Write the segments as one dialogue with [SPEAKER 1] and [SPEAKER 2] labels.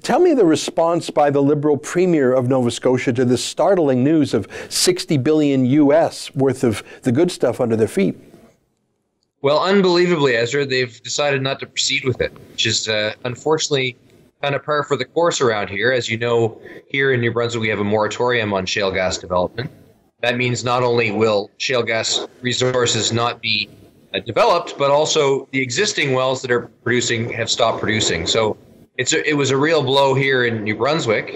[SPEAKER 1] Tell me the response by the Liberal Premier of Nova Scotia to this startling news of 60 billion US worth of the good stuff under their feet.
[SPEAKER 2] Well, unbelievably, Ezra, they've decided not to proceed with it, which is unfortunately kind of par for the course around here. As you know, here in New Brunswick, we have a moratorium on shale gas development. That means not only will shale gas resources not be developed, but also the existing wells that are producing have stopped producing. So it was a real blow here in New Brunswick.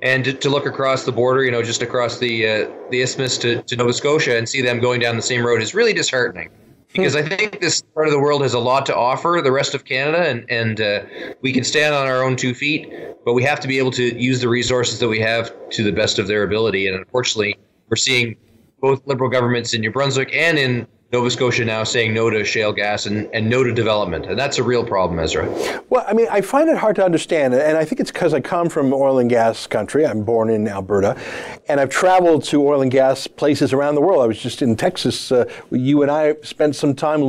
[SPEAKER 2] And to look across the border, just across the isthmus to Nova Scotia and see them going down the same road is really disheartening. Because I think this part of the world has a lot to offer the rest of Canada, and we can stand on our own 2 feet, but we have to be able to use the resources that we have to the best of their ability. And unfortunately, we're seeing both Liberal governments in New Brunswick and in Nova Scotia now saying no to shale gas and no to development. And that's a real problem, Ezra.
[SPEAKER 1] Well, I mean, I find it hard to understand, and I think it's because I come from oil and gas country. I'm born in Alberta, and I've traveled to oil and gas places around the world. I was just in Texas. You and I spent some time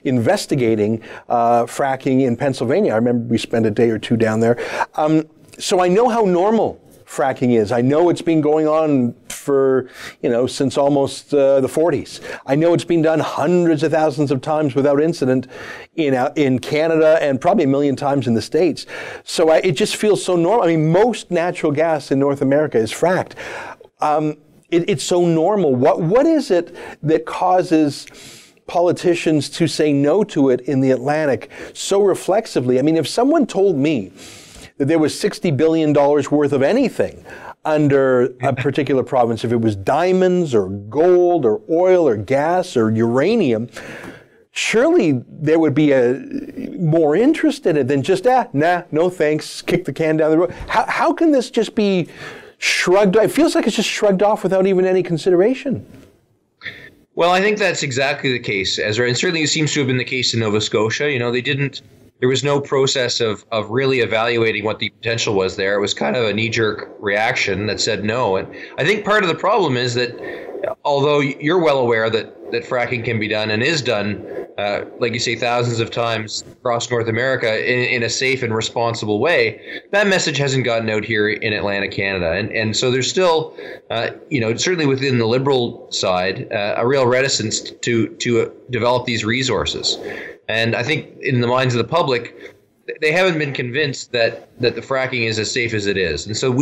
[SPEAKER 1] investigating fracking in Pennsylvania. I remember we spent a day or two down there. So I know how normal fracking is. I know it's been going on for, since almost the 40s. I know it's been done hundreds of thousands of times without incident in Canada and probably a million times in the States. So it just feels so normal. I mean, most natural gas in North America is fracked. It's so normal. What is it that causes politicians to say no to it in the Atlantic so reflexively? I mean, if someone told me that there was $60 billion worth of anything under a particular province, if it was diamonds or gold or oil or gas or uranium, surely there would be more interest in it than just, nah, no thanks, kick the can down the road. How can this just be shrugged? It feels like it's just shrugged off without even any consideration.
[SPEAKER 2] Well, I think that's exactly the case, Ezra, and certainly it seems to have been the case in Nova Scotia. There was no process of really evaluating what the potential was there. It was kind of a knee-jerk reaction that said no. And I think part of the problem is that although you're well aware that fracking can be done and is done, like you say, thousands of times across North America in a safe and responsible way, that message hasn't gotten out here in Atlantic Canada. And so there's still, certainly within the Liberal side, a real reticence to develop these resources. And I think in the minds of the public, they haven't been convinced that the fracking is as safe as it is. And so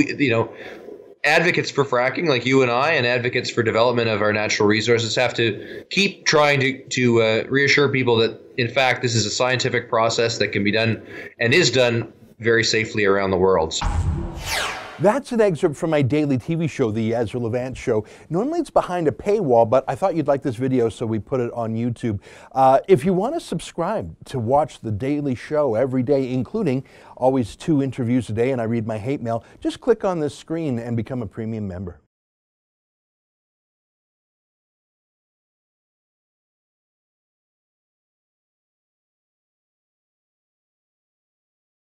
[SPEAKER 2] advocates for fracking, like you and I, and advocates for development of our natural resources have to keep trying to reassure people that, in fact, this is a scientific process that can be done and is done very safely around the world.
[SPEAKER 1] That's an excerpt from my daily TV show, The Ezra Levant Show. Normally it's behind a paywall, but I thought you'd like this video, so we put it on YouTube. If you want to subscribe to watch the daily show every day, including always 2 interviews a day, and I read my hate mail, just click on this screen and become a premium member.